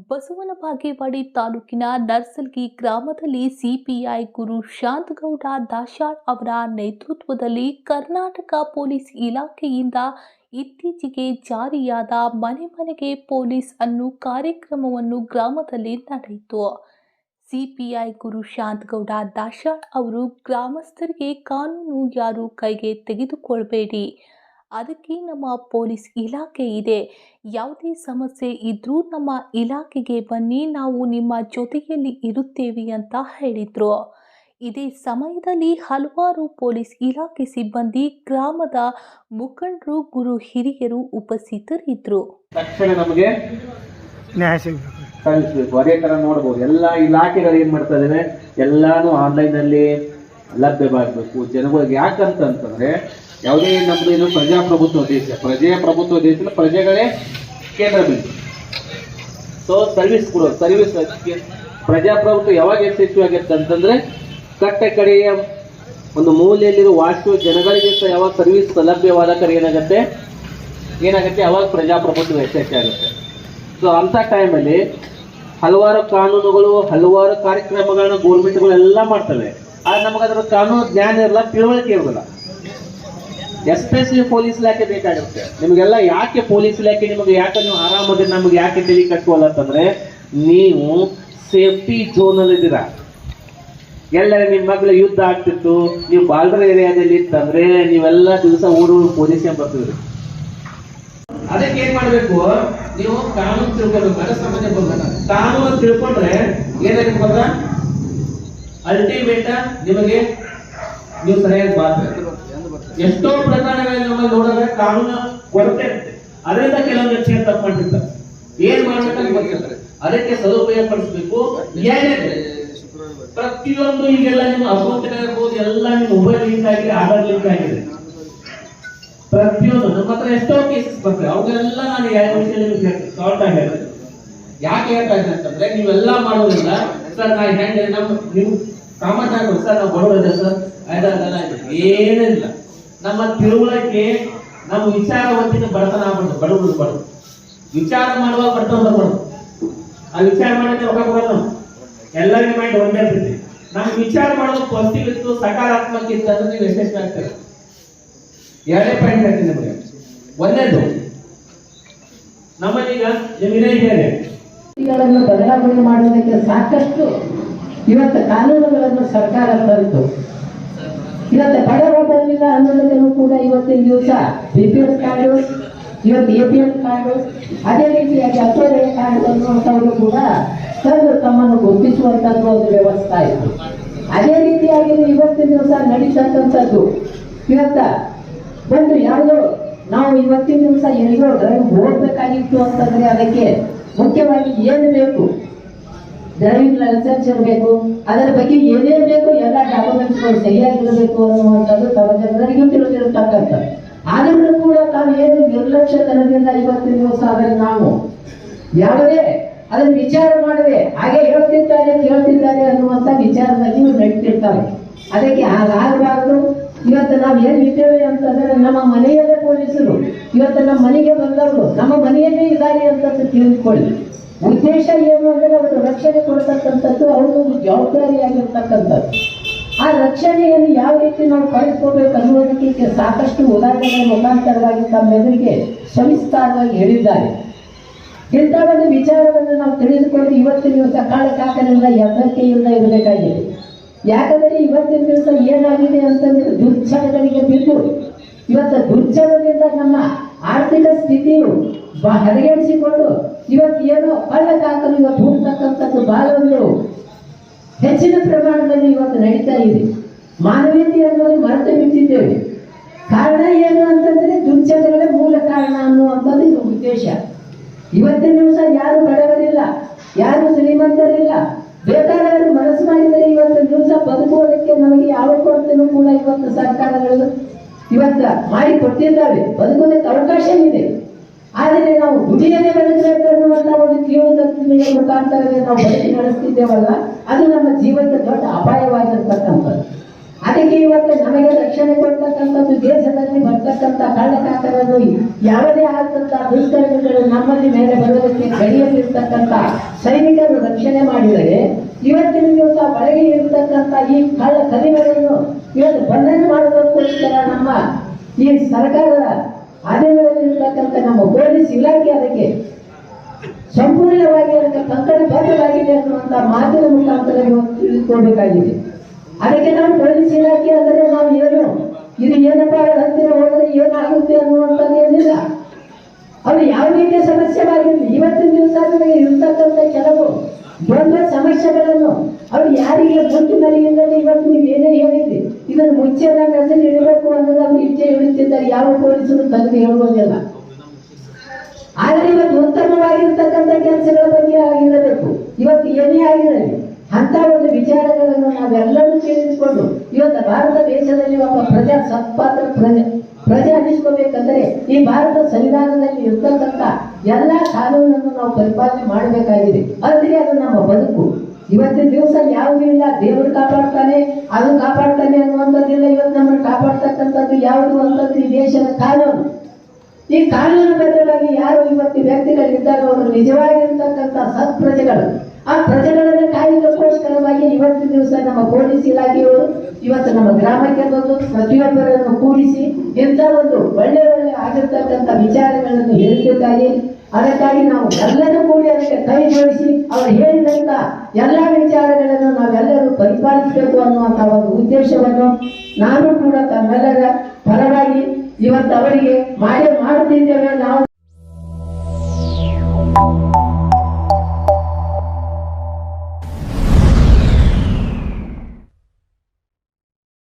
ಬಸವನ ಬಾಗೇವಾಡಿ ತಾಲೂಕಿನ ನರ್ಸಲ್ಗಿ ಗ್ರಾಮದಲ್ಲಿ ಸಿಪಿಐ ಗುರು ಶಾಂತಗೌಡ ದಾಶಾಳ್ ಅವರ ನೇತೃತ್ವದಲ್ಲಿ ಕರ್ನಾಟಕ ಪೊಲೀಸ್ ಇಲಾಖೆಯಿಂದ ಇತ್ತೀಚೆಗೆ ಜಾರಿಯಾದ ಮನೆ ಮನೆಗೆ ಪೊಲೀಸ್ ಅನ್ನೋ ಕಾರ್ಯಕ್ರಮವನ್ನು ಗ್ರಾಮದಲ್ಲಿ ನಡೆಯಿತು. ಸಿಪಿಐ ಗುರು ಶಾಂತಗೌಡ ದಾಶಾಳ್ ಅವರು ಗ್ರಾಮಸ್ಥರಿಗೆ ಕಾನೂನು ಯಾರು ಕೈಗೆ ತೆಗೆದುಕೊಳ್ಳಬೇಡಿ, ಅದಕ್ಕೆ ನಮ್ಮ ಪೊಲೀಸ್ ಇಲಾಖೆ ಇದೆ, ಯಾವುದೇ ಸಮಸ್ಯೆ ಇದ್ರೂ ನಮ್ಮ ಇಲಾಖೆಗೆ ಬನ್ನಿ, ನಾವು ನಿಮ್ಮ ಜೊತೆಯಲ್ಲಿ ಇರುತ್ತೇವೆ ಅಂತ ಹೇಳಿದರು. ಇದೇ ಸಮಯದಲ್ಲಿ ಹಲವಾರು ಪೊಲೀಸ್ ಇಲಾಖೆ ಸಿಬ್ಬಂದಿ, ಗ್ರಾಮದ ಮುಖಂಡರು, ಗುರು ಹಿರಿಯರು ಉಪಸ್ಥಿತರಿದ್ದರು. ತಕ್ಷಣ ನಮಗೆ ನ್ಯಾಯ ಸಿಗಬೇಕು. ಅದೇ ತರ ನೋಡಬಹುದು ಎಲ್ಲ ಇಲಾಖೆಗಳು ಏನ್ ಮಾಡ್ತಾ ಇದಾವೆ, ಎಲ್ಲಾನು ಆನ್ಲೈನ್ ಅಲ್ಲಿ ಲಭ್ಯವಾಗಬೇಕು ಜನಗಳಿಗೆ. ಯಾಕಂತಂದ್ರೆ ಯಾವುದೇ ನಮ್ದು ಏನು ಪ್ರಜಾಪ್ರಭುತ್ವ ದೇಶ, ದೇಶದಲ್ಲಿ ಪ್ರಜೆಗಳೇ ಕೇಂದ್ರ ಬಿಂದು. ಸೊ ಸರ್ವಿಸ್ ಕೊಡೋದು, ಸರ್ವಿಸ್ ಪ್ರಜಾಪ್ರಭುತ್ವ ಯಾವಾಗ ಯಶಸ್ವಿಯಾಗಿರುತ್ತೆ ಅಂತಂದ್ರೆ ಕಟ್ಟ ಕಡೆಯ ಒಂದು ಮೂಲೆಯಲ್ಲಿರುವ ವಾಸಿಸುವ ಜನಗಳಿಗೆ ಯಾವಾಗ ಸರ್ವಿಸ್ ಲಭ್ಯವಾದ ಏನಾಗುತ್ತೆ ಅವಾಗ ಪ್ರಜಾಪ್ರಭುತ್ವ ಯಶಸ್ವಿಯಾಗುತ್ತೆ. ಸೊ ಅಂತ ಟೈಮಲ್ಲಿ ಹಲವಾರು ಕಾನೂನುಗಳು, ಹಲವಾರು ಕಾರ್ಯಕ್ರಮಗಳನ್ನ ಗೋರ್ಮೆಂಟ್ಗಳೆಲ್ಲ ಮಾಡ್ತವೆ. ಆದ್ರೆ ನಮಗೆ ಅದರ ಕಾನೂನು ಜ್ಞಾನ ಇರಲ್ಲ, ತಿಳುವಳಿಕೆ ಇರೋದಿಲ್ಲ. ಎಸ್ಪೆಷಲಿ ಪೊಲೀಸ್ ಇಲಾಖೆ ಬೇಕಾಗುತ್ತೆ ನಿಮಗೆಲ್ಲ. ಯಾಕೆ ಪೊಲೀಸ್ ಇಲಾಖೆ ನಿಮಗೆ ಯಾಕೆ ನೀವು ಆರಾಮದಲ್ಲಿ ನಮಗೆ ಯಾಕೆ ತಲೆ ಕಟ್ಟುವಲ್ಲ ಅಂತಂದ್ರೆ, ನೀವು ಸೇಫ್ಟಿ ಝೋನ್ ಅಲ್ಲಿ ಇದ್ದೀರಾ. ಎಲ್ಲರ ನಿಮ್ಮ ಮಗಳ ಯುದ್ಧ ಆಗ್ತಿತ್ತು, ನೀವು ಬಾರ್ಡರ್ ಏರಿಯಾದಲ್ಲಿ ಇತ್ತಂದ್ರೆ ನೀವೆಲ್ಲ ದಿವಸ ಓಡು ಪೊಲೀಸ್ ಬರ್ತಿದ್ರಿ. ಅದಕ್ಕೆ ಏನ್ ಮಾಡ್ಬೇಕು, ನೀವು ಕಾನೂನು ತಿಳ್ಕೊಬೇಕು. ಕಾನೂನು ತಿಳ್ಕೊಂಡ್ರೆ ಏನಾಗುತ್ತೆ ಗೊತ್ತಾ, ಅಲ್ಟಿಮೇಟ್ ನಿಮಗೆ ನೀವು ಸರಿಯಾಗಿ ಬಾರ್ಬೇಕು. ಎಷ್ಟೋ ಪ್ರಕರಣಗಳಲ್ಲಿ ನಮ್ಮಲ್ಲಿ ನೋಡಿದ್ರೆ ಕಾನೂನು ಕೊರತೆ ಇರುತ್ತೆ, ಅದರಿಂದ ಕೆಲವೊಂದು ಹೆಚ್ಚಿನ ತಪ್ಪು ಮಾಡಿರ್ತಾರೆ. ಏನ್ ಮಾಡ್ಬೇಕಂತ ಗೊತ್ತಿರ್ತಾರೆ, ಅದಕ್ಕೆ ಸದುಪಯೋಗ ಪಡಿಸಬೇಕು. ಪ್ರತಿಯೊಂದು ಈಗೆಲ್ಲ ನಿಮ್ಮ ಅಕೌಂಟ್ ಇರ್ಬೋದು, ಎಲ್ಲ ನಿಮ್ಮ ಮೊಬೈಲ್ ಲಿಂಕ್ ಆಗಿದೆ, ಆಧಾರ್ ಲಿಂಕ್ ಆಗಿದೆ. ಪ್ರತಿಯೊಂದು ನಮ್ಮ ಹತ್ರ ಎಷ್ಟೋ ಕೇಸಸ್ ಬರ್ತವೆ, ಅವೆಲ್ಲ ನಾನು ಶಾರ್ಟ್ ಆಗಿ ಹೇಳ್ತೇನೆ. ಯಾಕೆ ಹೇಳ್ತಾ ಇದ್ದೇನೆ ಅಂತಂದ್ರೆ, ನೀವೆಲ್ಲ ಮಾಡೋದ್ರಿಂದ ಸರ್ ನಾ ಹೆಂಗೆ ನೀವು ಕಾಮನ್ ಸರ್ ನಾವು ಬಡವರ ಸರ್ ಏನಿಲ್ಲ, ನಮ್ಮ ತಿಳುವಳಿಕೆ, ನಮ್ಮ ವಿಚಾರವಂತಿಕೆ ಬಡತನ ಆಗ್ಬಾರ್ದು. ಬಡವರು ವಿಚಾರ ಮಾಡುವಾಗ ಬಡತನ ಬರ್ಬಾರ್ದು. ಆ ವಿಚಾರ ಮಾಡೋಕೆ ರೊಕ್ಕ ಕೊಡೋದು ಎಲ್ಲರಿಗೂ ಮೈಂಡ್ ಒಂದೇ ಇರ್ತೈತಿ. ನಮ್ಗೆ ವಿಚಾರ ಮಾಡೋದು ಪಾಸಿಟಿವ್ ಇತ್ತು, ಸಕಾರಾತ್ಮಕ ಇತ್ತು ಅಂದ್ರೆ ನೀವು ಯಶಸ್ವಿ ಆಗ್ತಾರೆ. ಎರಡೇ ಪಾಯಿಂಟ್ ಹೇಳ್ತೀನಿ ನಿಮಗೆ. ಒಂದೇದು, ನಮ್ಮನ್ನೀಗ ನಿಮಗೆ ಹೇಳಿ ಬದಲಾವಣೆ ಮಾಡುವುದಕ್ಕೆ ಸಾಕಷ್ಟು ಇವತ್ತು ಕಾನೂನುಗಳನ್ನು ಸರ್ಕಾರ ತರಿತು. ಇವತ್ತು ಬಡವ ಬರಲಿಲ್ಲ ಅನ್ನೋದಕ್ಕೂ ಕೂಡ ಇವತ್ತಿನ ದಿವಸ BPL ಕಾರ್ಡು, ಇವತ್ತು APL ಕಾರ್ಡು, ಅದೇ ರೀತಿಯಾಗಿ ಅಸೋರೆ ಕಾರ್ಡು ಅನ್ನುವಂಥವರು ಕೂಡ ತಂದು ತಮ್ಮನ್ನು ಗುರುತಿಸುವಂಥದ್ದು ಒಂದು ವ್ಯವಸ್ಥೆ ಇತ್ತು. ಅದೇ ರೀತಿಯಾಗಿ ಇವತ್ತಿನ ದಿವಸ ನಡೀತಕ್ಕಂಥದ್ದು ಇವತ್ತ ಒಂದು ಯಾವುದೋ ನಾವು ಇವತ್ತಿನ ದಿವಸ ಎಲ್ಲಿಗೋ ಡ್ರೈವ್ ಹೋಗ್ಬೇಕಾಗಿತ್ತು ಅಂತಂದ್ರೆ ಅದಕ್ಕೆ ಮುಖ್ಯವಾಗಿ ಏನು ಬೇಕು, ಡ್ರೈವಿಂಗ್ ಲೈಸೆನ್ಸ್ ಇರಬೇಕು, ಅದರ ಬಗ್ಗೆ ಏನೇ ಬೇಕು ಎಲ್ಲ ಡಾಕ್ಯುಮೆಂಟ್ಸ್ಗಳು ಸರಿಯಾಗಿರಬೇಕು ಅನ್ನುವಂಥದ್ದು ತಮ್ಮ ಜನರಿಗೂ ತಿಳಿದಿರತಕ್ಕಂಥದ್ದು. ಆದರೂ ಕೂಡ ತಾವು ಏನು ನಿರ್ಲಕ್ಷ್ಯತನದಿಂದ ಇವತ್ತಿನ ದಿವಸ ಅದನ್ನು ನಾವು ಯಾವುದೇ ಅದನ್ನು ವಿಚಾರ ಮಾಡದೆ ಹಾಗೆ ಹೇಳ್ತಿದ್ದಾರೆ ಕೇಳ್ತಿದ್ದಾರೆ ಅನ್ನುವಂಥ ವಿಚಾರದಲ್ಲಿ ನಡೀತಿರ್ತಾರೆ. ಅದಕ್ಕೆ ಹಾಗಾಗಬಾರದು. ಇವತ್ತು ನಾವು ಏನು ಇದ್ದೇವೆ ಅಂತಂದ್ರೆ, ನಮ್ಮ ಮನೆಯಲ್ಲೇ ಪೊಲೀಸರು ಇವತ್ತು ನಮ್ಮ ಮನೆಗೆ ಬಂದವರು ನಮ್ಮ ಮನೆಯಲ್ಲೇ ಇದ್ದಾರೆ ಅಂತ ತಿಳಿದುಕೊಳ್ಳಿ. ಉದ್ದೇಶ ಏನು ಅಂದರೆ ಅವರು ರಕ್ಷಣೆ ಕೊಡ್ತಕ್ಕಂಥದ್ದು ಅವರು ಜವಾಬ್ದಾರಿಯಾಗಿರ್ತಕ್ಕಂಥದ್ದು. ಆ ರಕ್ಷಣೆಯನ್ನು ಯಾವ ರೀತಿ ನಾವು ಪಡೆದುಕೋಬೇಕು ಅನ್ನೋದಕ್ಕೆ ಸಾಕಷ್ಟು ಉದಾಹರಣೆಗಳ ಮುಖಾಂತರವಾಗಿ ತಮ್ಮೆದುರಿಗೆ ಸವಿಸ್ತಾರವಾಗಿ ಹೇಳಿದ್ದಾರೆ. ಇಂಥ ಒಂದು ವಿಚಾರವನ್ನು ನಾವು ತಿಳಿದುಕೊಂಡು ಇವತ್ತಿನ ದಿವಸ ಕಾಲಕಾಕನಿಂದ ಎಚ್ಚರಿಕೆಯಿಂದ ಇರಬೇಕಾಗಿದೆ. ಯಾಕಂದರೆ ಇವತ್ತಿನ ದಿವಸ ಏನಾಗಿದೆ ಅಂತಂದ್ರೆ ದುರ್ಚಟಗಳಿಗೆ ಬಿದ್ದು ಇವತ್ತು ದುರ್ಚಟದಿಂದ ನಮ್ಮ ಆರ್ಥಿಕ ಸ್ಥಿತಿಯು ಹದಗೆಡಿಸಿಕೊಂಡು ಇವತ್ತು ಏನೋ ಕಳ್ಳಕಾಕಲು ಇವತ್ತು ಹೋಗ್ತಕ್ಕಂಥದ್ದು ಬಹಳ ಒಂದು ಹೆಚ್ಚಿನ ಪ್ರಮಾಣದಲ್ಲಿ ಇವತ್ತು ನಡೀತಾ ಇದೆ. ಮಾನವೀಯತೆ ಅನ್ನೋದು ಮರೆತು ಬಿಟ್ಟಿದ್ದೇವೆ. ಕಾರಣ ಏನು ಅಂತಂದ್ರೆ ದುರ್ಚಟಗಳೇ ಮೂಲ ಕಾರಣ ಅನ್ನುವಂಥದ್ದು ಇದು ಉದ್ದೇಶ. ಇವತ್ತಿನ ದಿವಸ ಯಾರು ಬಡವರಿಲ್ಲ, ಯಾರು ಶ್ರೀಮಂತರಿಲ್ಲ. ಬೇಕಾದವರು ಮನಸ್ಸು ಮಾಡಿದರೆ ಇವತ್ತು ದಿವಸ ಬದುಕುವುದಕ್ಕೆ ನಮಗೆ ಯಾವ ಕೊರತೆನೂ ಕೂಡ ಇವತ್ತು ಸರ್ಕಾರಗಳು ಇವತ್ತು ಮಾಡಿ ಕೊಟ್ಟಿದ್ದಾವೆ. ಬದುಕುವುದಕ್ಕೆ ಅವಕಾಶ ಇದೆ. ಆದರೆ ನಾವು ದುಡಿಯದೆ ಬದುಕಬೇಕನ್ನುವಂಥ ಒಂದು ಜೀವನದ ಮುಖಾಂತರವೇ ನಾವು ಬದುಕಿ ನಡೆಸ್ತಿದ್ದೇವಲ್ಲ, ಅದು ನಮ್ಮ ಜೀವನದ ದೊಡ್ಡ ಅಪಾಯವಾಗಿರ್ತಕ್ಕಂಥದ್ದು. ಅದಕ್ಕೆ ಇವತ್ತು ರಕ್ಷಣೆ ಕೊಡ್ತಕ್ಕಂಥದ್ದು, ದೇಶದಲ್ಲಿ ಬರ್ತಕ್ಕಂಥ ಕಳ್ಳಕಾಕರನ್ನು ಯಾವುದೇ ಆದಂಥ ದುಷ್ಕರ್ಮಿಗಳು ನಮ್ಮಲ್ಲಿ ಮೇಲೆ ಬರುವುದಕ್ಕೆ ಗಡಿಯಲ್ಲಿರ್ತಕ್ಕಂಥ ಸೈನಿಕರು ರಕ್ಷಣೆ ಮಾಡಿದರೆ, ಇವತ್ತಿನ ದಿವಸ ಒಳಗೆ ಇರತಕ್ಕಂಥ ಈ ಕಳ್ಳ ಕದಿಗಳನ್ನು ಇವತ್ತು ಬಂಧನ ಮಾಡೋದಕ್ಕೋಸ್ಕರ ನಮ್ಮ ಈ ಸರ್ಕಾರದ ಅಧೀನದಲ್ಲಿರ್ತಕ್ಕಂಥ ನಮ್ಮ ಪೊಲೀಸ್ ಇಲಾಖೆ ಅದಕ್ಕೆ ಸಂಪೂರ್ಣವಾಗಿ ಅದಕ್ಕೆ ಕಂಕಣಬದ್ಧವಾಗಿದೆ ಅನ್ನುವಂಥ ಮಾತಿನ ಮುಖಾಂತರ ಇವತ್ತು ತಿಳಿದುಕೊಳ್ಬೇಕಾಗಿದೆ. ಅದಕ್ಕೆ ನಾವು ಪೊಲೀಸ್ ಇಲಾಖೆ ಅಂದರೆ ನಾವು ಏನು ಇದು ಏನಪ್ಪ ಹತ್ತಿರ ಹೋದರೆ ಏನಾಗುತ್ತೆ ಅನ್ನುವಂಥದ್ದು ಏನಿಲ್ಲ. ಅದು ಯಾವ ರೀತಿಯ ಸಮಸ್ಯೆವಾಗಿರಲಿ, ಇವತ್ತಿನ ದಿವಸ ನಮಗೆ ಇರ್ತಕ್ಕಂಥ ಕೆಲವು ದೊಡ್ಡ ಸಮಸ್ಯೆಗಳನ್ನು ಅವ್ರು ಯಾರಿಗೆ ಮುಟ್ಟಿನರಿಯಿಂದಲೇ ಇವತ್ತು ನೀವು ಏನೇ ಹೇಳಿದ್ರಿ ಇದನ್ನು ಮುಚ್ಚೆಲ್ಲ ಮೆಸೇಜ್ ಇಡಬೇಕು ಅನ್ನೋದು ಅವ್ರು ಇಚ್ಛೆ ಹೇಳುತ್ತಿದ್ದಾರೆ. ಯಾವ ಪೊಲೀಸರು ತಂದು ಹೇಳುವುದಿಲ್ಲ. ಆದರೆ ಇವತ್ತು ಉತ್ತಮವಾಗಿರ್ತಕ್ಕಂಥ ಕೆಲಸಗಳ ಬಗ್ಗೆ ಆಗಿರಬೇಕು. ಇವತ್ತು ಏನೇ ಆಗಿರಲಿ ಅಂತ ಒಂದು ವಿಚಾರಗಳನ್ನು ನಾವೆಲ್ಲರೂ ತಿಳಿದುಕೊಂಡು ಇವತ್ತು ಭಾರತ ದೇಶದಲ್ಲಿ ಒಬ್ಬ ಪ್ರಜಾ ಸತ್ಪಾತ್ರ ಪ್ರಜೆ ಅನ್ನಿಸ್ಕೋಬೇಕಂದ್ರೆ ಈ ಭಾರತ ಸಂವಿಧಾನದಲ್ಲಿ ಇರ್ತಕ್ಕಂಥ ಎಲ್ಲ ಕಾನೂನನ್ನು ನಾವು ಪರಿಪಾಲನೆ ಮಾಡಬೇಕಾಗಿದೆ. ಅಂದ್ರೆ ಅದು ನಮ್ಮ ಬದುಕು. ಇವತ್ತಿನ ದಿವಸ ಯಾವುದೂ ಇಲ್ಲ, ದೇವರು ಕಾಪಾಡ್ತಾನೆ ಅದು ಕಾಪಾಡ್ತಾನೆ ಅನ್ನುವಂಥದ್ದಿಲ್ಲ. ಇವತ್ತು ನಮ್ಮನ್ನು ಕಾಪಾಡ್ತಕ್ಕಂಥದ್ದು ಯಾವುದು ಅಂತಂದ್ರೆ ಈ ದೇಶದ ಕಾನೂನು. ಈ ಕಾನೂನು ಬದ್ಧವಾಗಿ ಯಾರು ಇವತ್ತು ವ್ಯಕ್ತಿಗಳಿದ್ದಾರೆ ಅವರು ನಿಜವಾಗಿರ್ತಕ್ಕಂಥ ಸತ್ ಪ್ರಜೆಗಳು. ಆ ಪ್ರಜೆಗಳನ್ನು ಕಾಯುವುದಕ್ಕೋಸ್ಕರವಾಗಿ ಇವತ್ತಿನ ದಿವಸ ನಮ್ಮ ಪೊಲೀಸ್ ಇಲಾಖೆಯವರು ಇವತ್ತು ನಮ್ಮ ಗ್ರಾಮಕ್ಕೆ ಬಂದು ಪ್ರತಿಯೊಬ್ಬರನ್ನು ಕೂಡಿಸಿ ಇಂಥ ಒಂದು ಒಳ್ಳೆ ಆಗಿರ್ತಕ್ಕಂಥ ವಿಚಾರಗಳನ್ನು ಹೇಳ್ತಿದ್ದಾರೆ. ಅದಕ್ಕಾಗಿ ನಾವು ಎಲ್ಲರೂ ಕೂಡಿ ಅದಕ್ಕೆ ಕೈ ಜೋಡಿಸಿ ಅವರು ಹೇಳಿದಂತ ಎಲ್ಲ ವಿಚಾರಗಳನ್ನು ನಾವೆಲ್ಲರೂ ಪರಿಪಾಲಿಸಬೇಕು ಅನ್ನುವಂಥ ಒಂದು ಉದ್ದೇಶವನ್ನು ನಾನು ಕೂಡ ತಮ್ಮೆಲ್ಲರ ಪರವಾಗಿ ಇವತ್ತು ಅವರಿಗೆ ಮಾಡುತ್ತಿದ್ದೇವೆ. ನಾವು